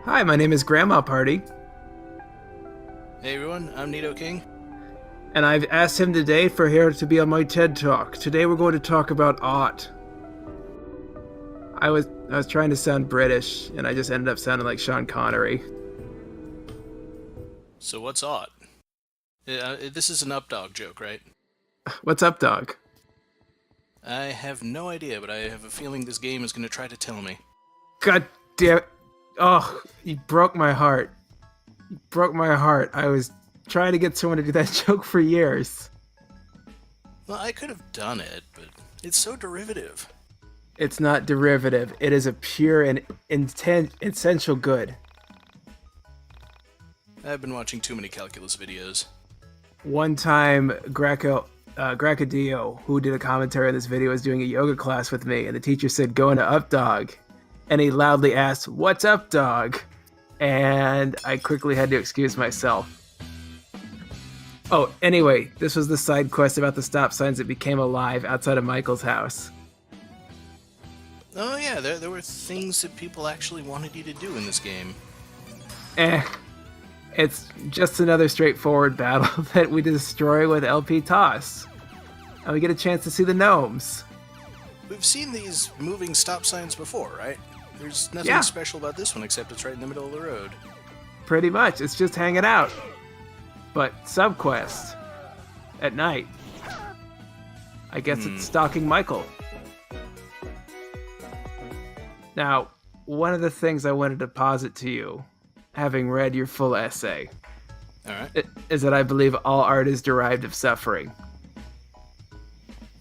Hi, my name is Grandma Party, Hey everyone, I'm Nidoking. and I've asked him today for here to be on my TED Talk. Today we're going to talk about art. I was trying to sound British, and I just ended up sounding like Sean Connery. So what's odd? This is an updog joke, right? What's up, dog? I have no idea, but I have a feeling this game is going to try to tell me. God damn! Oh, you broke my heart. You broke my heart. I was trying to get someone to do that joke for years. Well, I could have done it, but it's so derivative. It's not derivative. It is a pure and essential good. I've been watching too many calculus videos. One time, Gracadillo, who did a commentary on this video, was doing a yoga class with me, and the teacher said, "Go into up dog," and he loudly asked, "What's up, dog?" And I quickly had to excuse myself. Oh, anyway, this was the side quest about the stop signs that became alive outside of Michael's house. Oh yeah, there were things that people actually wanted you to do in this game. Eh, it's just another straightforward battle that we destroy with LP Toss. And we get a chance to see the gnomes. We've seen these moving stop signs before, right? There's nothing Yeah. special about this one except it's right in the middle of the road. Pretty much, it's just hanging out. But subquest at night. I guess it's stalking Michael. Now, one of the things I wanted to posit to you, having read your full essay, Alright. is that I believe all art is derived of suffering.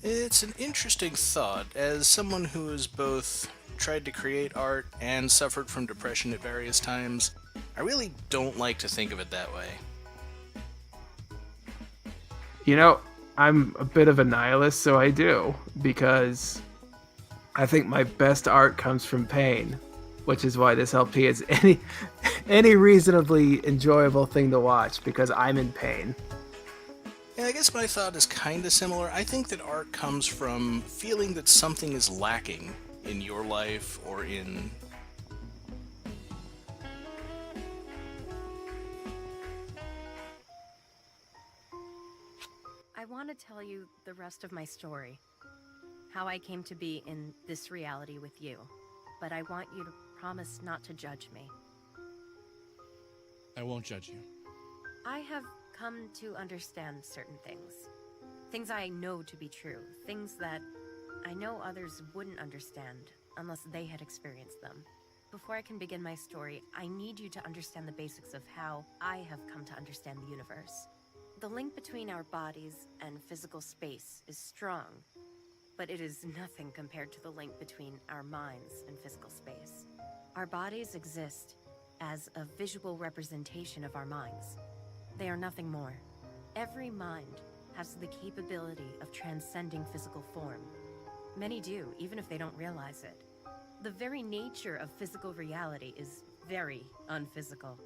It's an interesting thought. As someone who has both tried to create art and suffered from depression at various times, I really don't like to think of it that way. You know, I'm a bit of a nihilist, so I do, because I think my best art comes from pain, which is why this LP is any reasonably enjoyable thing to watch, because I'm in pain. Yeah, I guess my thought is kinda similar. I think that art comes from feeling that something is lacking in your life or in... I want to tell you the rest of my story. How I came to be in this reality with you. But I want you to promise not to judge me. I won't judge you. I have come to understand certain things. Things I know to be true. Things that I know others wouldn't understand unless they had experienced them. Before I can begin my story, I need you to understand the basics of how I have come to understand the universe. The link between our bodies and physical space is strong, but it is nothing compared to the link between our minds and physical space. Our bodies exist as a visual representation of our minds. They are nothing more. Every mind has the capability of transcending physical form. Many do, even if they don't realize it. The very nature of physical reality is very unphysical.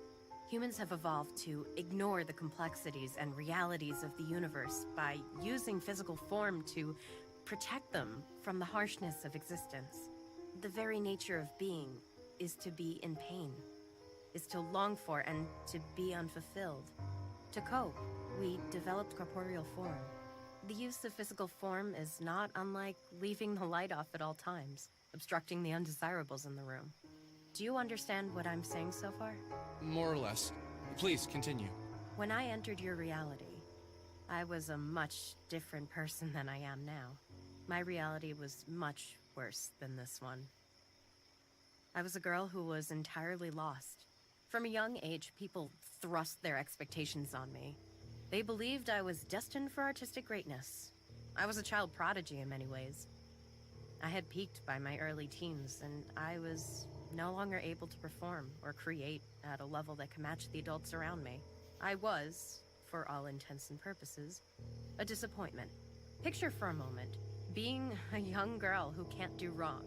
Humans have evolved to ignore the complexities and realities of the universe by using physical form to protect them from the harshness of existence. The very nature of being is to be in pain, is to long for and to be unfulfilled. To cope, we developed corporeal form. The use of physical form is not unlike leaving the light off at all times, obstructing the undesirables in the room. Do you understand what I'm saying so far? More or less. Please, continue. When I entered your reality, I was a much different person than I am now. My reality was much worse than this one. I was a girl who was entirely lost. From a young age, people thrust their expectations on me. They believed I was destined for artistic greatness. I was a child prodigy in many ways. I had peaked by my early teens, and I was no longer able to perform or create at a level that could match the adults around me. I was, for all intents and purposes, a disappointment. Picture for a moment being a young girl who can't do wrong.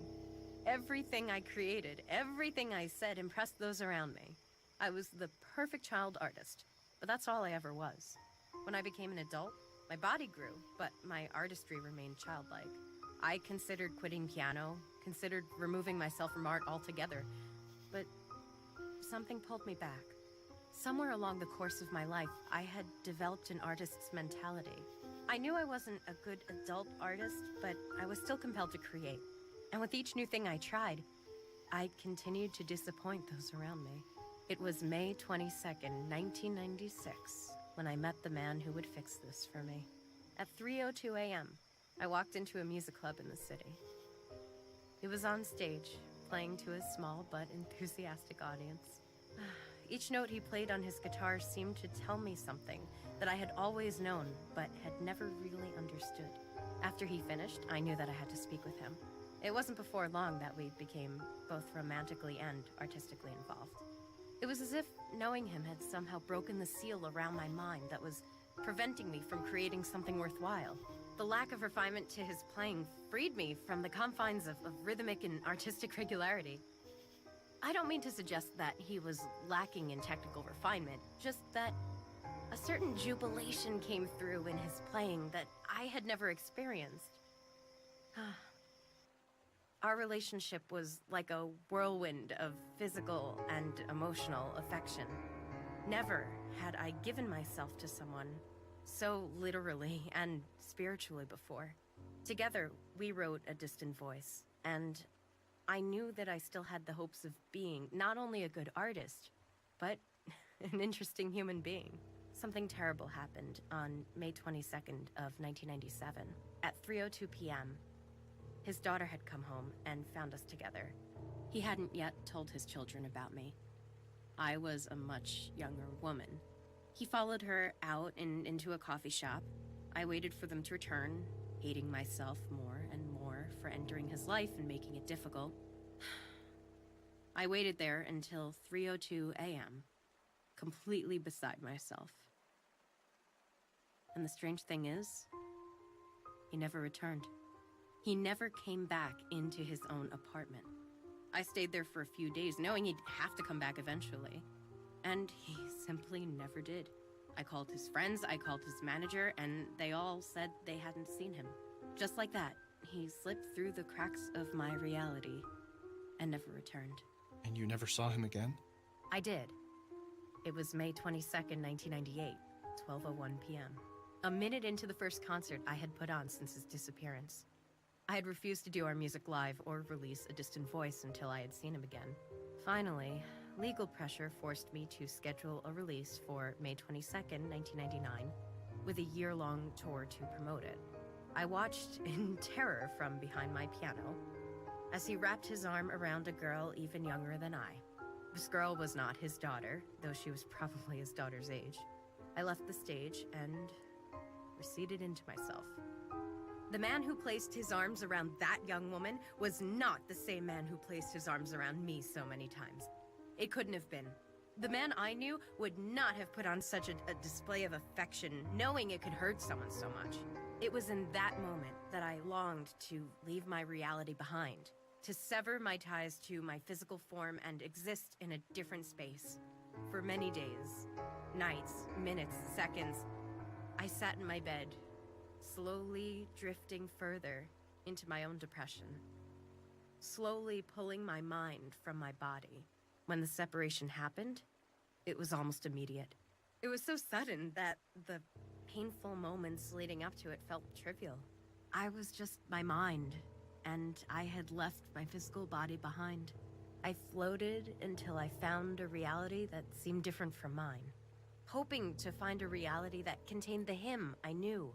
Everything I created, everything I said impressed those around me. I was the perfect child artist, but that's all I ever was. When I became an adult, my body grew, but my artistry remained childlike. I considered quitting piano, considered removing myself from art altogether, but something pulled me back. Somewhere along the course of my life, I had developed an artist's mentality. I knew I wasn't a good adult artist, but I was still compelled to create. And with each new thing I tried, I continued to disappoint those around me. It was May 22nd, 1996, when I met the man who would fix this for me. At 3:02 a.m., I walked into a music club in the city. He was on stage, playing to a small but enthusiastic audience. Each note he played on his guitar seemed to tell me something that I had always known, but had never really understood. After he finished, I knew that I had to speak with him. It wasn't before long that we became both romantically and artistically involved. It was as if knowing him had somehow broken the seal around my mind that was preventing me from creating something worthwhile. The lack of refinement to his playing freed me from the confines of rhythmic and artistic regularity. I don't mean to suggest that he was lacking in technical refinement, just that a certain jubilation came through in his playing that I had never experienced. Our relationship was like a whirlwind of physical and emotional affection. Never had I given myself to someone so literally and spiritually before. Together, we wrote A Distant Voice, and I knew that I still had the hopes of being not only a good artist, but an interesting human being. Something terrible happened on May 22nd of 1997 at 3:02 p.m. His daughter had come home and found us together. He hadn't yet told his children about me. I was a much younger woman. He followed her out and into a coffee shop. I waited for them to return, hating myself more and more for entering his life and making it difficult. I waited there until 3:02 a.m., completely beside myself. And the strange thing is, he never returned. He never came back into his own apartment. I stayed there for a few days, knowing he'd have to come back eventually. And he simply never did. I called his friends, I called his manager, and they all said they hadn't seen him. Just like that, he slipped through the cracks of my reality and never returned. And you never saw him again? I did. It was May 22nd, 1998, 12:01 p.m. A minute into the first concert I had put on since his disappearance. I had refused to do our music live or release A Distant Voice until I had seen him again. Finally, legal pressure forced me to schedule a release for May 22nd, 1999, with a year-long tour to promote it. I watched in terror from behind my piano as he wrapped his arm around a girl even younger than I. This girl was not his daughter, though she was probably his daughter's age. I left the stage and receded into myself. The man who placed his arms around that young woman was not the same man who placed his arms around me so many times. It couldn't have been. The man I knew would not have put on such a display of affection, knowing it could hurt someone so much. It was in that moment that I longed to leave my reality behind, to sever my ties to my physical form and exist in a different space. For many days, nights, minutes, seconds, I sat in my bed, slowly drifting further into my own depression, slowly pulling my mind from my body. When the separation happened, it was almost immediate. It was so sudden that the painful moments leading up to it felt trivial. I was just my mind, and I had left my physical body behind. I floated until I found a reality that seemed different from mine, hoping to find a reality that contained the him I knew,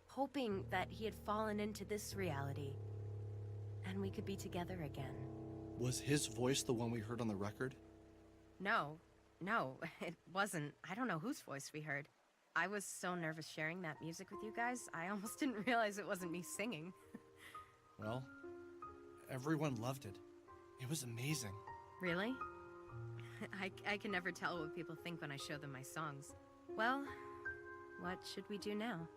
hoping that he had fallen into this reality, and we could be together again. Was his voice the one we heard on the record? No, it wasn't. I don't know whose voice we heard. I was so nervous sharing that music with you guys, I almost didn't realize it wasn't me singing. Well, everyone loved it. It was amazing. Really? I can never tell what people think when I show them my songs. Well, what should we do now?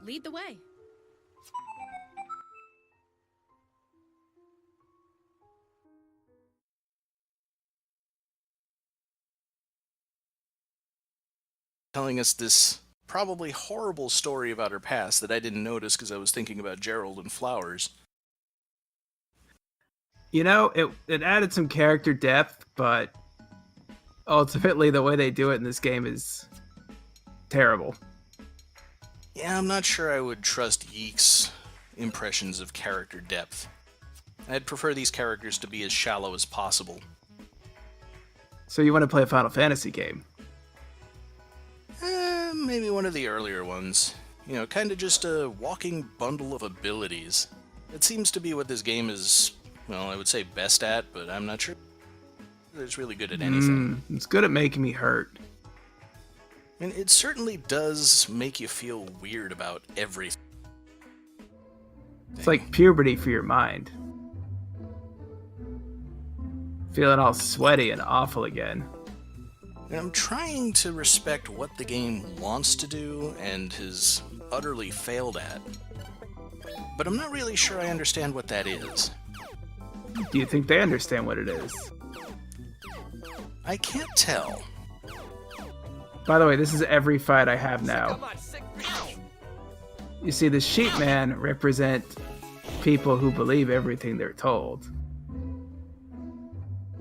Lead the way. Telling us this probably horrible story about her past that I didn't notice because I was thinking about Gerald and flowers. You know, it added some character depth, but ultimately the way they do it in this game is terrible. Yeah, I'm not sure I would trust Yiik's impressions of character depth. I'd prefer these characters to be as shallow as possible. So you want to play a Final Fantasy game? Maybe one of the earlier ones. You know, kind of just a walking bundle of abilities. It seems to be what this game is, well, I would say best at, but I'm not sure it's really good at anything. It's good at making me hurt. And it certainly does make you feel weird about everything. It's like puberty for your mind. Feeling all sweaty and awful again. And I'm trying to respect what the game wants to do and has utterly failed at. But I'm not really sure I understand what that is. Do you think they understand what it is? I can't tell. By the way, this is every fight I have now. You see, the sheepmen represent people who believe everything they're told.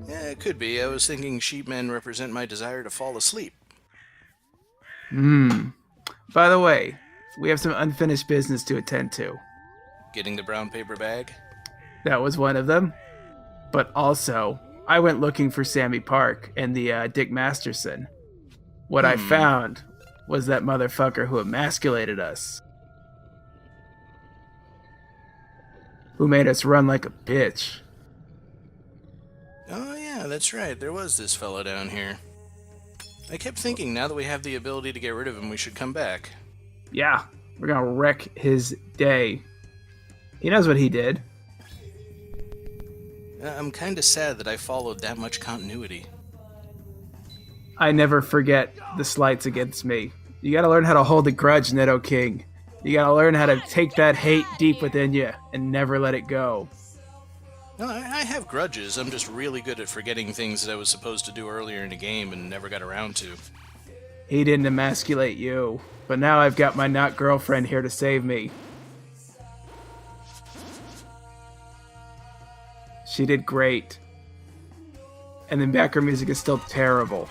Yeah, it could be. I was thinking sheepmen represent my desire to fall asleep. By the way, we have some unfinished business to attend to. Getting the brown paper bag? That was one of them. But also, I went looking for Sammy Park and the Dick Masterson. What I found was that motherfucker who emasculated us. Who made us run like a bitch. Oh yeah, that's right. There was this fella down here. I kept thinking, now that we have the ability to get rid of him, we should come back. Yeah, we're gonna wreck his day. He knows what he did. I'm kinda sad that I followed that much continuity. I never forget the slights against me. You gotta learn how to hold a grudge, Nidoking. You gotta learn how to take that hate deep within you and never let it go. No, I have grudges. I'm just really good at forgetting things that I was supposed to do earlier in the game and never got around to. He didn't emasculate you, but now I've got my not girlfriend here to save me. She did great. And the background music is still terrible.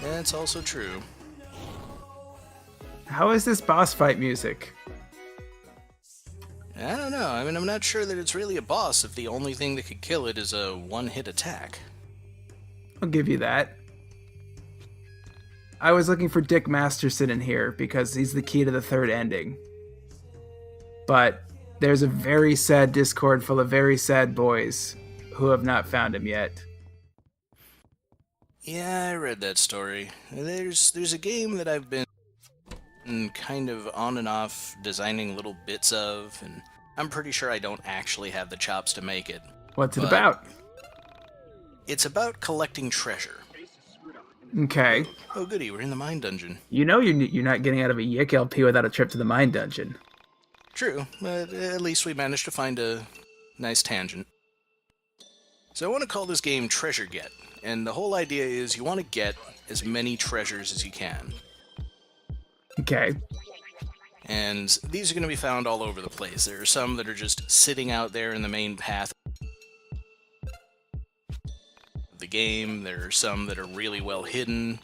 That's also true. How is this boss fight music? I don't know. I mean, I'm not sure that it's really a boss if the only thing that could kill it is a one-hit attack. I'll give you that. I was looking for Dick Masterson in here because he's the key to the third ending. But there's a very sad Discord full of very sad boys who have not found him yet. Yeah, I read that story. There's a game that I've been kind of on and off designing little bits of, and I'm pretty sure I don't actually have the chops to make it. What's it about? It's about collecting treasure. Okay. Oh goody, we're in the mine dungeon. You know you're not getting out of a Yiik LP without a trip to the mine dungeon. True, but at least we managed to find a nice tangent. So I want to call this game Treasure Get, and the whole idea is you want to get as many treasures as you can. Okay. And these are going to be found all over the place. There are some that are just sitting out there in the main path of the game. There are some that are really well hidden.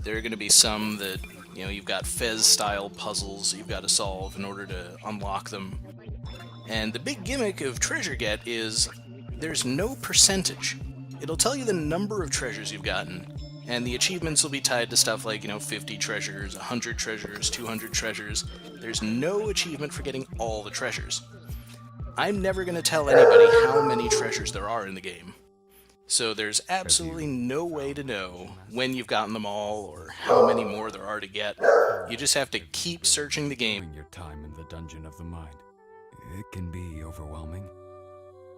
There are going to be some that, you know, you've got Fez-style puzzles you've got to solve in order to unlock them. And the big gimmick of Treasure Get is there's no percentage. It'll tell you the number of treasures you've gotten, and the achievements will be tied to stuff like, 50 treasures, 100 treasures, 200 treasures. There's no achievement for getting all the treasures. I'm never going to tell anybody how many treasures there are in the game. So there's absolutely no way to know when you've gotten them all or how many more there are to get. You just have to keep searching the game. Your time in the dungeon of the mind. It can be overwhelming,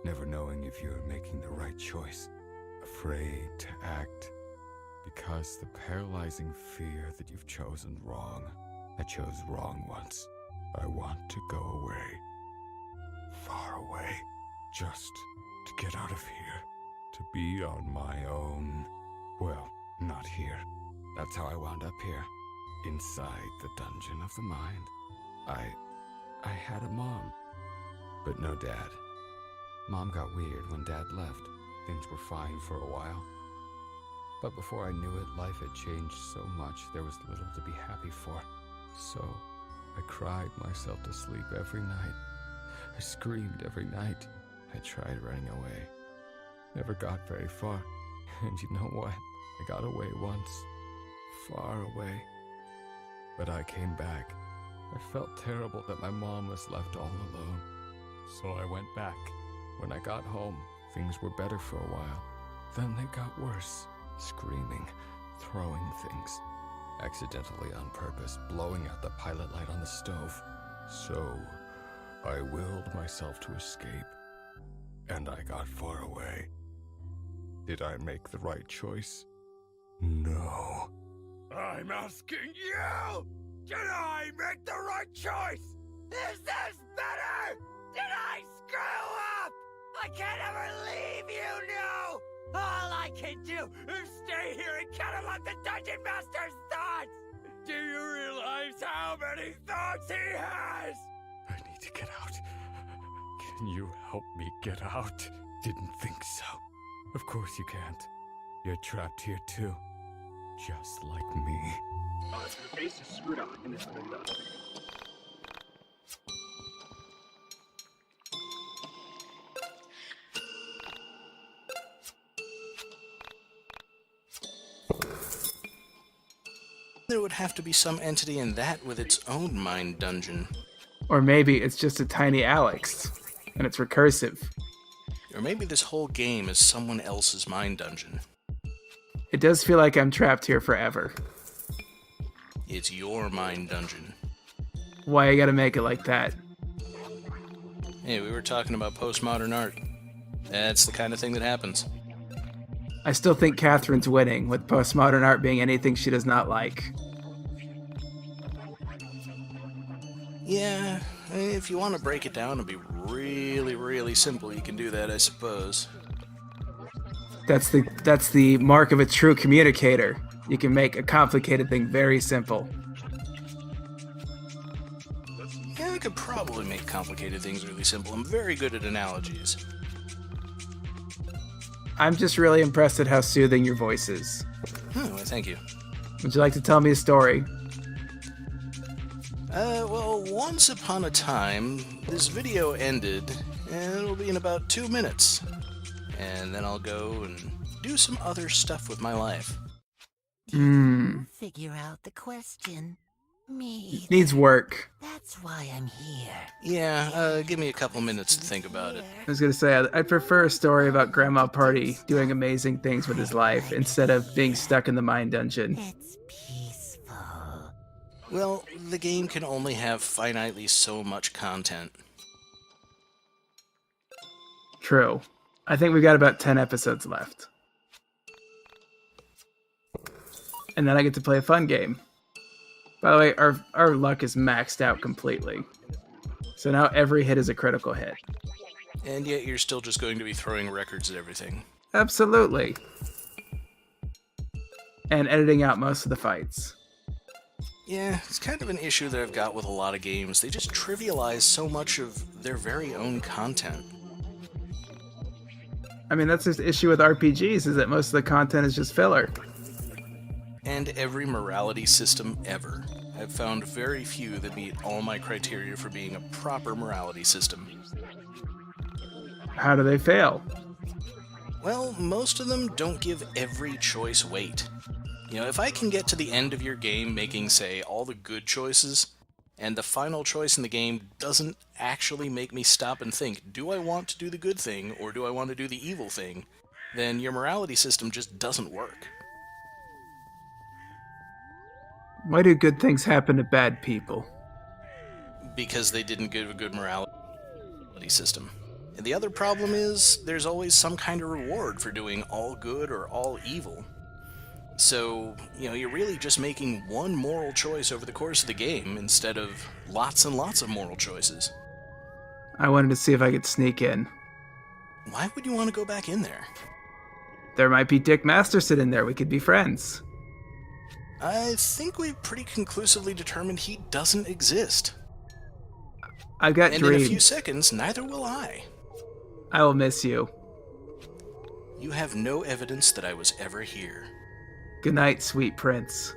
never knowing if you're making the right choice, afraid to act, because the paralyzing fear that you've chosen wrong. I chose wrong once. I want to go away, far away, just to get out of here, to be on my own. Well, not here. That's how I wound up here, inside the dungeon of the mind. I had a mom, but no dad. Mom got weird when Dad left. Things were fine for a while. But before I knew it, life had changed so much there was little to be happy for. So, I cried myself to sleep every night. I screamed every night. I tried running away. Never got very far. And you know what? I got away once. Far away. But I came back. I felt terrible that my mom was left all alone. So I went back. When I got home, things were better for a while. Then they got worse. Screaming, throwing things. Accidentally on purpose, blowing out the pilot light on the stove. So, I willed myself to escape. And I got far away. Did I make the right choice? No. I'm asking you! Did I make the right choice? Is this better? Did I screw up? I can't ever leave you now! All I can do is stay here and count on the Dungeon Master's thoughts! Do you realize how many thoughts he has? I need to get out. Can you help me get out? Didn't think so. Of course you can't. You're trapped here too. Just like me. Oh, her face is screwed on in this window. There would have to be some entity in that with its own mind dungeon. Or maybe it's just a tiny Alex, and it's recursive. Or maybe this whole game is someone else's mind dungeon. It does feel like I'm trapped here forever. It's your mind dungeon. Why you gotta make it like that? Hey, we were talking about postmodern art. That's the kind of thing that happens. I still think Catherine's winning, with postmodern art being anything she does not like. Yeah, if you want to break it down and be really, really simple, you can do that, I suppose. That's the mark of a true communicator. You can make a complicated thing very simple. Yeah, I could probably make complicated things really simple. I'm very good at analogies. I'm just really impressed at how soothing your voice is. Oh, well, thank you. Would you like to tell me a story? Well, once upon a time, this video ended, and it'll be in about 2 minutes. And then I'll go and do some other stuff with my life. Figure out the question. Me. Needs work. That's why I'm here. Yeah, give me a couple minutes to think about it. I was gonna say, I'd prefer a story about Grandma Party doing amazing things with his life instead of being stuck in the mind dungeon. It's peaceful. Well, the game can only have finitely so much content. True. I think we've got about 10 episodes left. And then I get to play a fun game. By the way, our luck is maxed out completely. So now every hit is a critical hit. And yet you're still just going to be throwing records at everything. Absolutely. And editing out most of the fights. Yeah, it's kind of an issue that I've got with a lot of games. They just trivialize so much of their very own content. I mean, that's the issue with RPGs, is that most of the content is just filler. And every morality system ever. I've found very few that meet all my criteria for being a proper morality system. How do they fail? Well, most of them don't give every choice weight. You know, if I can get to the end of your game making, say, all the good choices, and the final choice in the game doesn't actually make me stop and think, do I want to do the good thing, or do I want to do the evil thing, then your morality system just doesn't work. Why do good things happen to bad people? Because they didn't give a good morality system. And the other problem is, there's always some kind of reward for doing all good or all evil. So, you know, you're really just making one moral choice over the course of the game instead of lots and lots of moral choices. I wanted to see if I could sneak in. Why would you want to go back in there? There might be Dick Masterson in there. We could be friends. I think we've pretty conclusively determined he doesn't exist. I've got And dreams. in a few seconds, neither will I. I will miss you. You have no evidence that I was ever here. Good night, sweet prince.